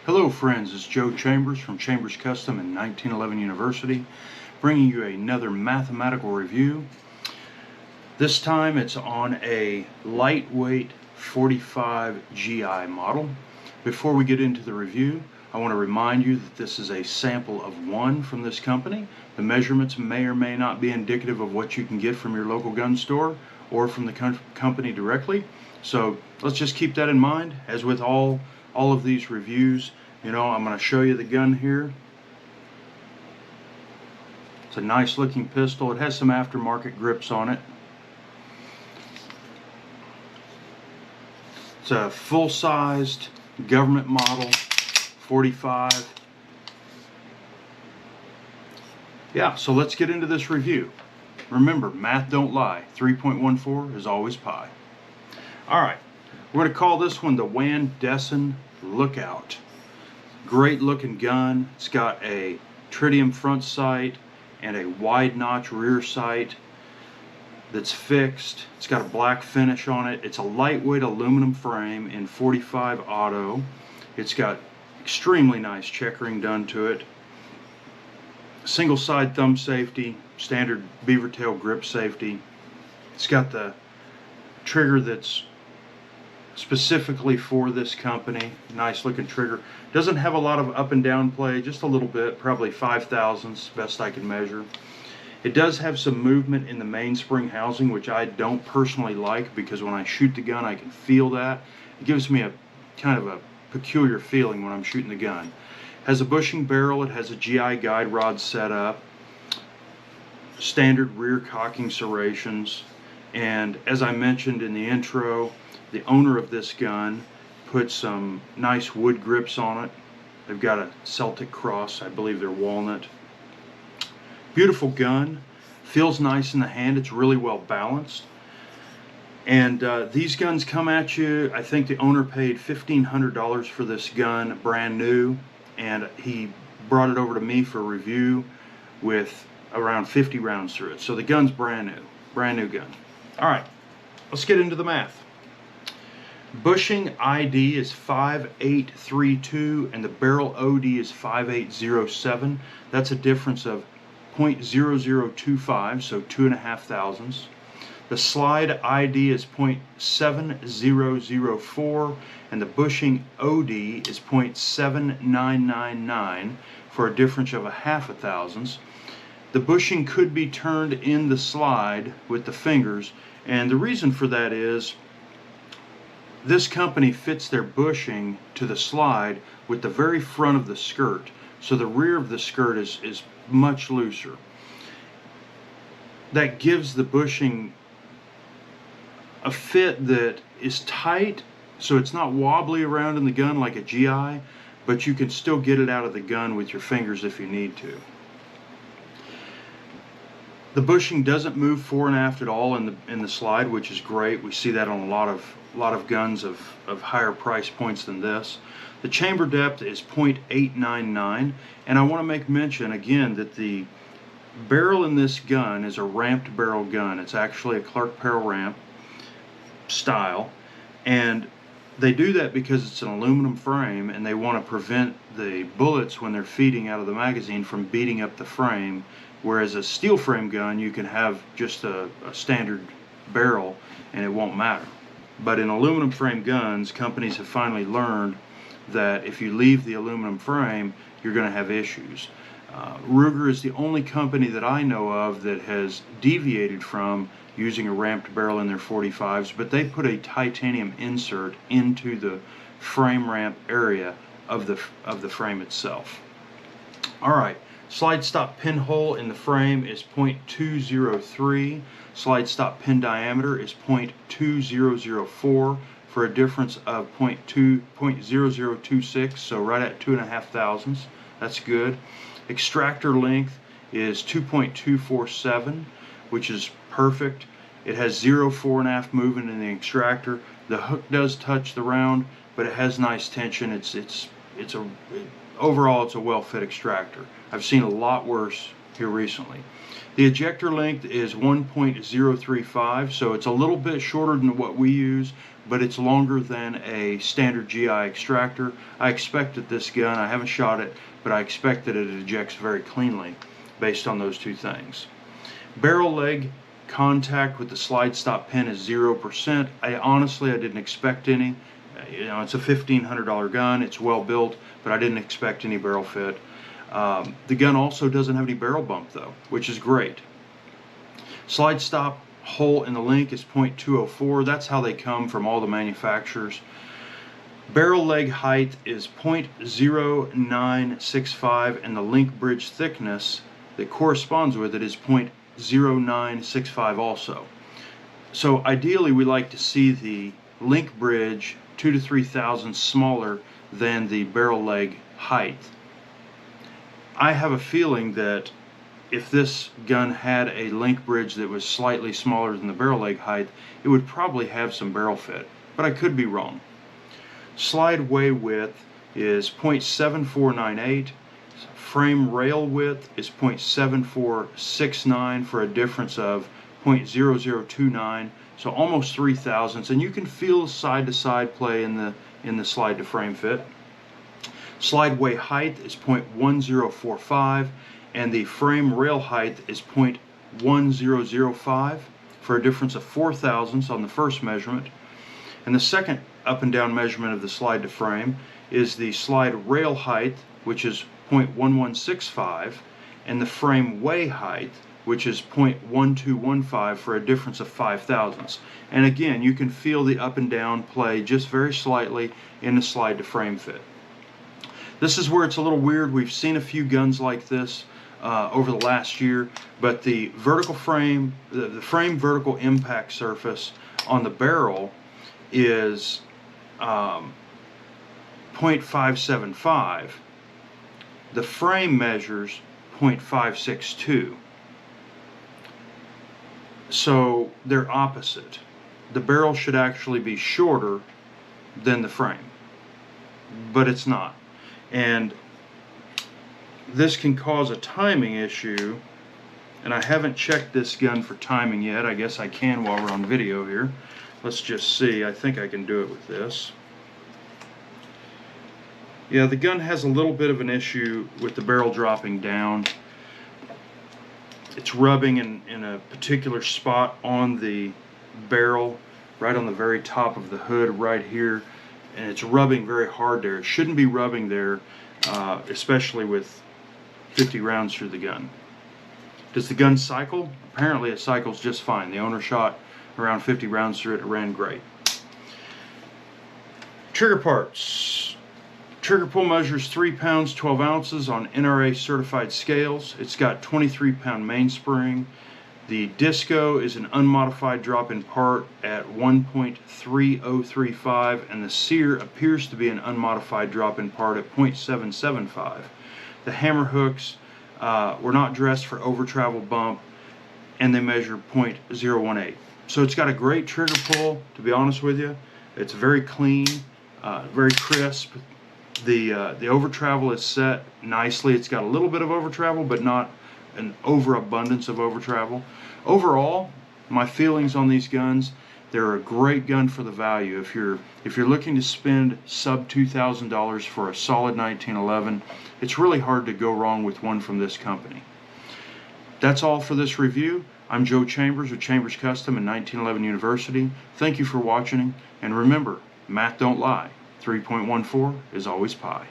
Hello friends, it's Joe Chambers from Chambers Custom in 1911 University, bringing you another mathematical review. This time it's on a lightweight 45 GI model. Before we get into the review, I want to remind you that this is a sample of one from this company. The measurements may or may not be indicative of what you can get from your local gun store or from the company directly. So let's just keep that in mind. As with all of these reviews, I'm going to show you the gun here. It's a nice looking pistol. It has some aftermarket grips on it. It's a full-sized government model 45. Yeah, so let's get into this review. Remember, math don't lie. 3.14 is always pi. Alright, we're going to call this one the Wan Desson Lookout. Great looking gun. It's got a tritium front sight and a wide notch rear sight that's fixed. It's got a black finish on it. It's a lightweight aluminum frame in 45 auto. It's got extremely nice checkering done to it. Single side thumb safety, standard beaver tail grip safety. It's got the trigger that's specifically for this company. Nice looking trigger. Doesn't have a lot of up and down play, just a little bit, probably 5/1000ths, best I can measure. It does have some movement in the mainspring housing, which I don't personally like, because when I shoot the gun I can feel that. It gives me a kind of a peculiar feeling when I'm shooting the gun. It has a bushing barrel. It has a GI guide rod set up, standard rear cocking serrations, and as I mentioned in the intro, the owner of this gun put some nice wood grips on it. They've got a Celtic cross, I believe they're walnut. Beautiful gun, feels nice in the hand. It's really well balanced. And these guns come at you, I think the owner paid $1,500 for this gun, brand new, and he brought it over to me for review with around 50 rounds through it. So the gun's brand new gun. All right, let's get into the math. Bushing ID is 5832 and the barrel OD is 5807. That's a difference of 0.0025, so 2.5 thousandths. The slide ID is 0.7004 and the bushing OD is 0.7999 for a difference of 0.5 thousandths. The bushing could be turned in the slide with the fingers, and the reason for that is this company fits their bushing to the slide with the very front of the skirt, so the rear of the skirt is much looser. That gives the bushing a fit that is tight, so it's not wobbly around in the gun like a GI, but you can still get it out of the gun with your fingers if you need to. The bushing doesn't move fore and aft at all in the slide, which is great. We see that on a lot of guns of higher price points than this. The chamber depth is 0.899, and I want to make mention again that the barrel in this gun is a ramped barrel gun. It's actually a Clark Parrell ramp style, and they do that because it's an aluminum frame and they want to prevent the bullets when they're feeding out of the magazine from beating up the frame, whereas a steel frame gun you can have just a standard barrel and it won't matter. But in aluminum frame guns, companies have finally learned that if you leave the aluminum frame, you're going to have issues. Ruger is the only company that I know of that has deviated from using a ramped barrel in their 45s, but they put a titanium insert into the frame ramp area of the frame itself. Alright, slide stop pinhole in the frame is 0.203. Slide stop pin diameter is 0.2004 for a difference of 0.0026, so right at 2.5 thousandths. That's good. Extractor length is 2.247, which is perfect. It has 0 4.5 movement in the extractor. The hook does touch the round, but it has nice tension. Overall it's a well fit extractor. I've seen a lot worse here recently. The ejector length is 1.035, so it's a little bit shorter than what we use, but it's longer than a standard GI extractor. I expect that this gun, I haven't shot it, but I expect that it ejects very cleanly based on those two things. Barrel leg contact with the slide stop pin is 0%. Honestly, I didn't expect any. You know, it's a $1,500 gun, it's well built, but I didn't expect any barrel fit. The gun also doesn't have any barrel bump though, which is great. Slide stop hole in the link is 0.204. That's how they come from all the manufacturers. Barrel leg height is 0.0965, and the link bridge thickness that corresponds with it is 0.0965 also. So ideally we like to see the link bridge 2 to 3 thousandths smaller than the barrel leg height. I have a feeling that if this gun had a link bridge that was slightly smaller than the barrel leg height, it would probably have some barrel fit, but I could be wrong. Slide way width is 0.7498. Frame rail width is 0.7469 for a difference of 0.0029, so almost 3 thousandths, and you can feel side-to-side play in the slide to frame fit. Slide way height is 0.1045, and the frame rail height is 0.1005 for a difference of 4 thousandths on the first measurement. And the second up and down measurement of the slide to frame is the slide rail height, which is 0.1165, and the frame way height, which is 0.1215 for a difference of 5 thousandths. And again, you can feel the up and down play just very slightly in the slide to frame fit. This is where it's a little weird. We've seen a few guns like this over the last year, but the vertical frame, the frame vertical impact surface on the barrel is 0.575. The frame measures 0.562. So they're opposite. The barrel should actually be shorter than the frame, but it's not. And this can cause a timing issue, and I haven't checked this gun for timing yet. I guess I can while we're on video here. Let's just see. I think I can do it with this. Yeah, the gun has a little bit of an issue with the barrel dropping down. It's rubbing in a particular spot on the barrel, right on the very top of the hood right here, and it's rubbing very hard there. It shouldn't be rubbing there, especially with 50 rounds through the gun. Does the gun cycle? Apparently it cycles just fine. The owner shot around 50 rounds through it. It ran great. Trigger parts. Trigger pull measures 3 pounds 12 ounces on NRA certified scales. It's got 23-pound mainspring. The disco is an unmodified drop-in part at 1.3035, and the sear appears to be an unmodified drop-in part at 0.775. The hammer hooks were not dressed for over travel bump, and they measure 0.018. So it's got a great trigger pull, to be honest with you. It's very clean, very crisp. The over travel is set nicely. It's got a little bit of over travel, but not an overabundance of over travel. Overall, my feelings on these guns, they're a great gun for the value. If you're looking to spend sub $2,000 for a solid 1911, it's really hard to go wrong with one from this company. That's all for this review. I'm Joe Chambers with Chambers Custom and 1911 University. Thank you for watching, and remember, math don't lie. 3.14 is always pi.